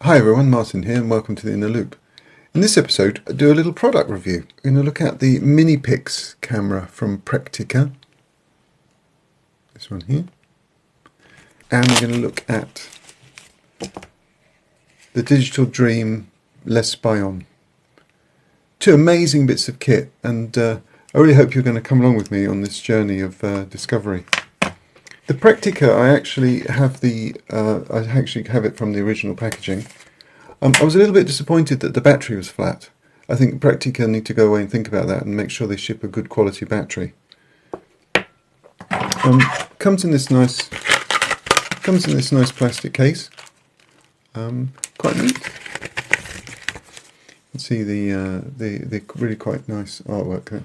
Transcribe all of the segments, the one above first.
Hi everyone, Martin here and welcome to the Inner Loop. In this episode I do a little product review. We're going to look at the MinPix camera from Praktica, this one here, and we're going to look at the Digital Dream Les Bion. Two amazing bits of kit, and I really hope you're going to come along with me on this journey of discovery. The Praktica, I actually have it from the original packaging. I was a little bit disappointed that the battery was flat. I think Praktica need to go away and think about that and make sure they ship a good quality battery. Comes in this nice plastic case. Quite neat. You can see the really quite nice artwork there.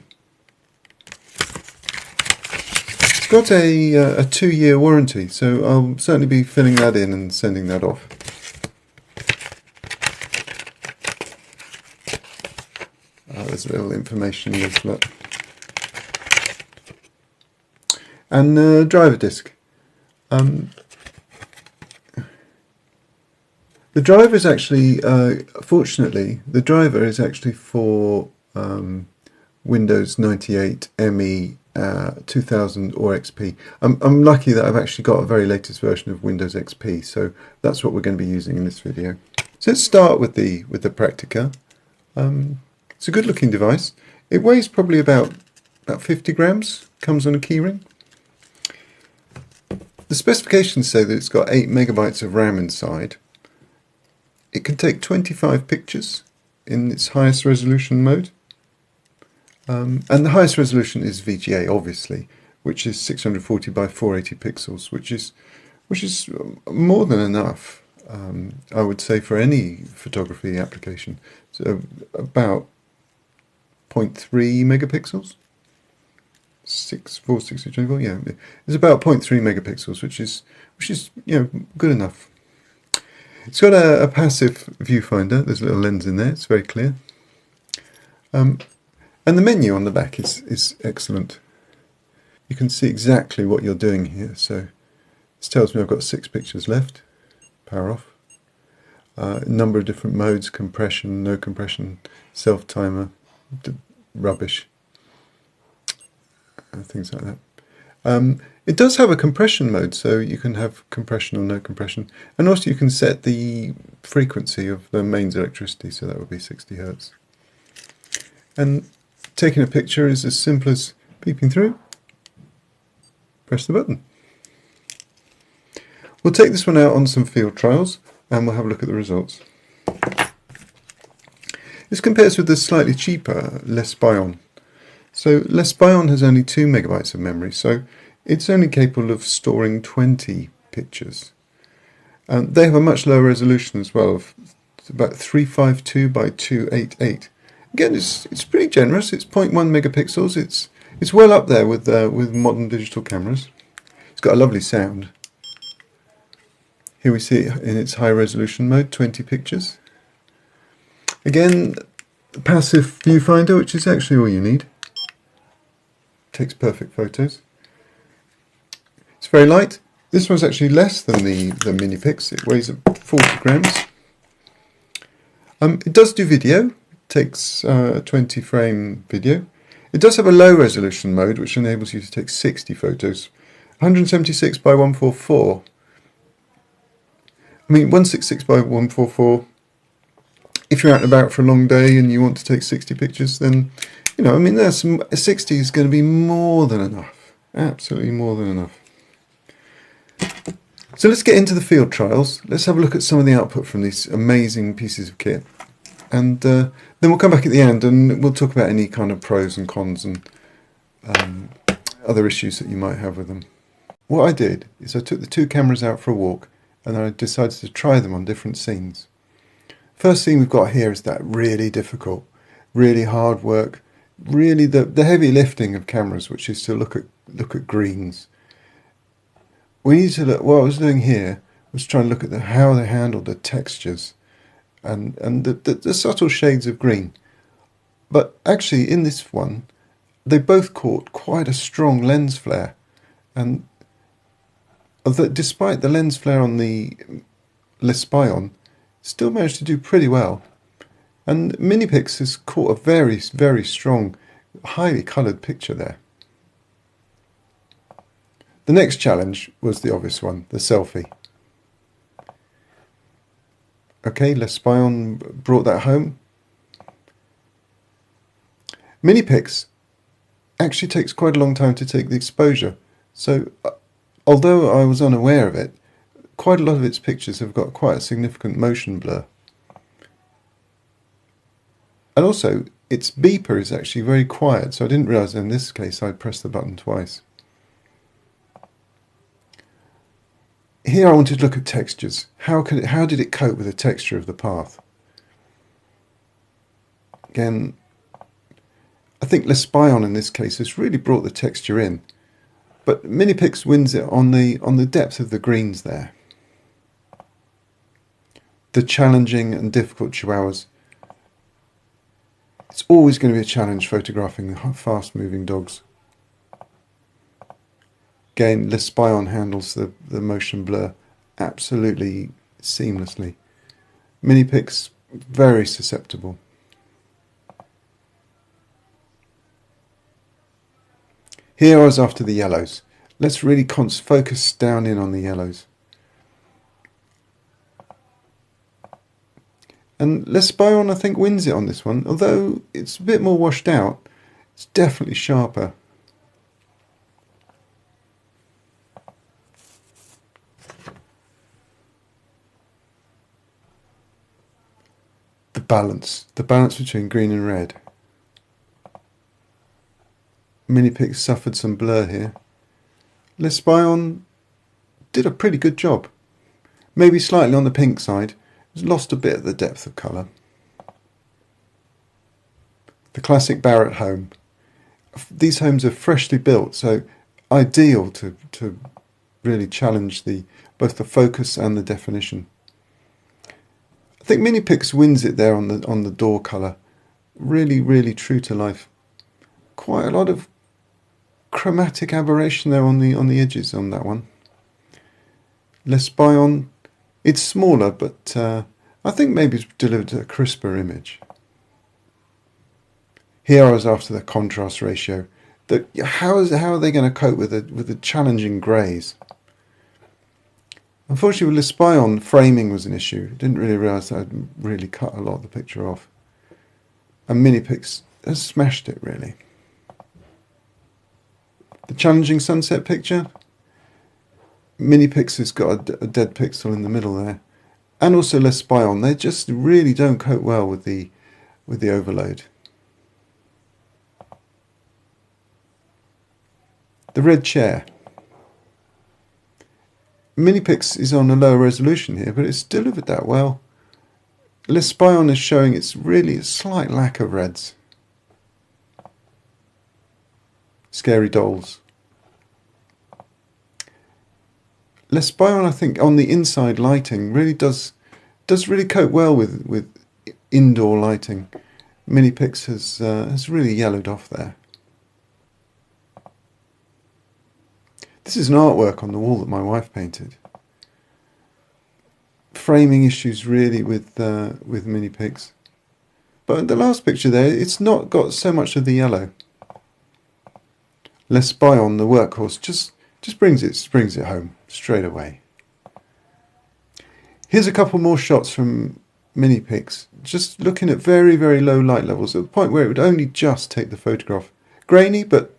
Got a 2-year warranty, so I'll certainly be filling that in and sending that off. There's a little information leaflet and a driver disc. The driver is actually, fortunately, the driver is actually for Windows 98 ME 2000 or XP. I'm lucky that I've actually got a very latest version of Windows XP, so that's what we're going to be using in this video. So let's start with the Praktica. It's a good looking device. It weighs probably about 50 grams, comes on a keyring. The specifications say that it's got 8 megabytes of RAM inside. It can take 25 pictures in its highest resolution mode. And the highest resolution is VGA, obviously, which is 640 by 480 pixels, which is more than enough, I would say, for any photography application. So about 0.3 megapixels, 6.4, yeah, it's about 0.3 megapixels, which is good enough. It's got a passive viewfinder. There's a little lens in there. It's very clear. And the menu on the back is excellent. You can see exactly what you're doing here. So this tells me I've got 6 pictures left. Power off. A number of different modes: compression, no compression, self-timer, rubbish, things like that. It does have a compression mode, so you can have compression or no compression, and also you can set the frequency of the mains electricity, so that would be 60 Hertz. And taking a picture is as simple as peeping through, press the button. We'll take this one out on some field trials and we'll have a look at the results. This compares with the slightly cheaper Les Bion. So Les Bion has only 2 megabytes of memory, so it's only capable of storing 20 pictures. They have a much lower resolution as well, of about 352 by 288. Again, it's pretty generous. It's 0.1 megapixels. It's well up there with modern digital cameras. It's got a lovely sound. Here we see it in its high resolution mode, 20 pictures. Again, passive viewfinder, which is actually all you need. Takes perfect photos. It's very light. This one's actually less than the MinPix. It weighs 40 grams. It does do video. Takes 20 frame video. It does have a low resolution mode which enables you to take 60 photos. 176 by 144. I mean 166 by 144. If you're out and about for a long day and you want to take 60 pictures, then there's 60 is going to be more than enough. Absolutely more than enough. So let's get into the field trials. Let's have a look at some of the output from these amazing pieces of kit. And then we'll come back at the end and we'll talk about any kind of pros and cons and other issues that you might have with them. What I did is I took the 2 cameras out for a walk and I decided to try them on different scenes. First scene we've got here is that really difficult, really hard work, really the heavy lifting of cameras, which is to look at greens. We need to look. What I was doing here was trying to look at how they handled the textures and the subtle shades of green. But actually in this one they both caught quite a strong lens flare, and despite the lens flare on the Les Bion, still managed to do pretty well. And MinPix has caught a very, very strong, highly coloured picture there. The next challenge was the obvious one, the selfie. Okay, Lespion brought that home. MinPix actually takes quite a long time to take the exposure, so although I was unaware of it, quite a lot of its pictures have got quite a significant motion blur. And also, its beeper is actually very quiet, so I didn't realise in this case I pressed the button twice. Here I wanted to look at textures. How did it cope with the texture of the path? Again, I think Lespion in this case has really brought the texture in, but MinPix wins it on the depth of the greens there. The challenging and difficult chihuahuas. It's always going to be a challenge photographing fast-moving dogs. Again, Lespion handles the motion blur absolutely seamlessly. MinPix, very susceptible. Here I was after the yellows. Let's really focus down in on the yellows. And Lespion, I think, wins it on this one, although it's a bit more washed out. It's definitely sharper. The balance between green and red. MinPix suffered some blur here. Lespion did a pretty good job. Maybe slightly on the pink side. It's lost a bit of the depth of colour. The classic Barrett home. These homes are freshly built, so ideal to really challenge both the focus and the definition. I think MinPix wins it there on the door colour. Really, really true to life. Quite a lot of chromatic aberration there on the edges on that one. Lespion, it's smaller, but I think maybe it's delivered a crisper image. Here I was after the contrast ratio. How are they going to cope with the challenging greys? Unfortunately, with Lespion, framing was an issue. I didn't really realise that I'd really cut a lot of the picture off. And MinPix has smashed it, really. The challenging sunset picture, MinPix has got a dead pixel in the middle there. And also Lespion, they just really don't cope well with the overload. The red chair. MinPix is on a lower resolution here, but it's delivered that well. Lespion is showing it's really a slight lack of reds. Scary dolls. Lespion, I think, on the inside lighting really does really cope well with indoor lighting. MinPix has really yellowed off there. This is an artwork on the wall that my wife painted. Framing issues really with MinPix. But the last picture there, it's not got so much of the yellow. Lespion, the workhorse, just brings it home straight away. Here's a couple more shots from MinPix, just looking at very, very low light levels at the point where it would only just take the photograph. Grainy, but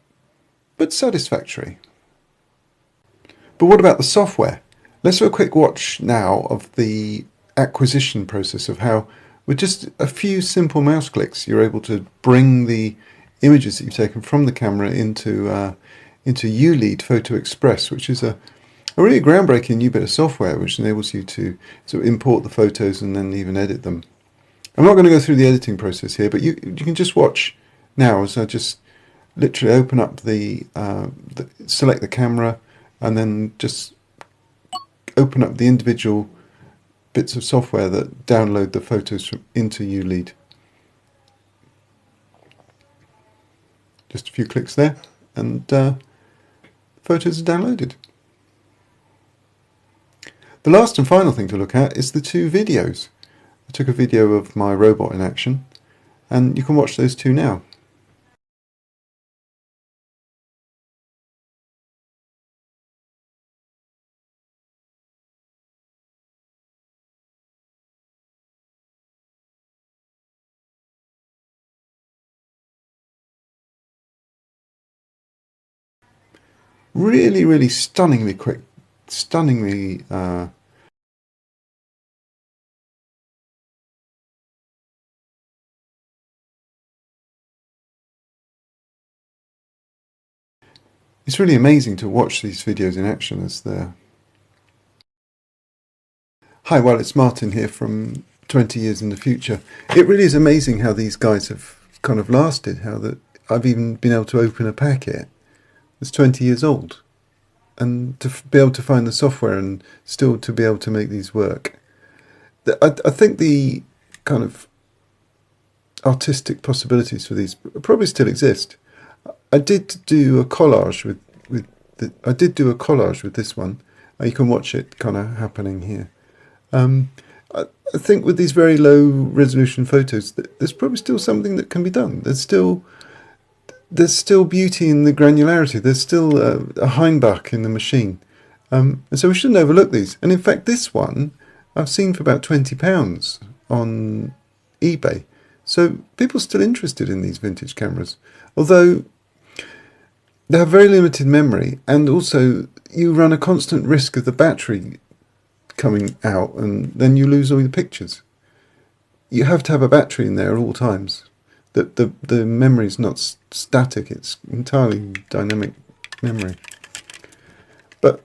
satisfactory. But what about the software? Let's do a quick watch now of the acquisition process of how, with just a few simple mouse clicks, you're able to bring the images that you've taken from the camera into ULEAD Photo Express, which is a really groundbreaking new bit of software which enables you to sort of import the photos and then even edit them. I'm not going to go through the editing process here, but you can just watch now as I just literally open up select the camera and then just open up the individual bits of software that download the photos into ULEAD. Just a few clicks there and photos are downloaded. The last and final thing to look at is the two videos. I took a video of my robot in action, and you can watch those two now. Really, really stunningly quick, stunningly it's really amazing to watch these videos in action as they're... Hi, well, it's Martin here from 20 years in the future. It really is amazing how these guys have kind of lasted, how that I've even been able to open a packet that's 20 years old, and to be able to find the software and still to be able to make these work. I think the kind of artistic possibilities for these probably still exist. I did do a collage with this one. You can watch it kind of happening here. I think with these very low resolution photos, there's probably still something that can be done. There's still beauty in the granularity. There's still a Heimbach in the machine. And so we shouldn't overlook these. And in fact, this one I've seen for about £20 on eBay. So people are still interested in these vintage cameras, although they have very limited memory, and also you run a constant risk of the battery coming out, and then you lose all your pictures. You have to have a battery in there at all times. The memory is not static, it's entirely dynamic memory. But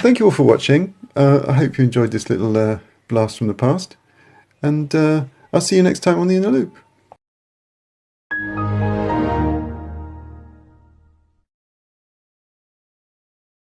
thank you all for watching. I hope you enjoyed this little blast from the past, and I'll see you next time on the Inner Loop.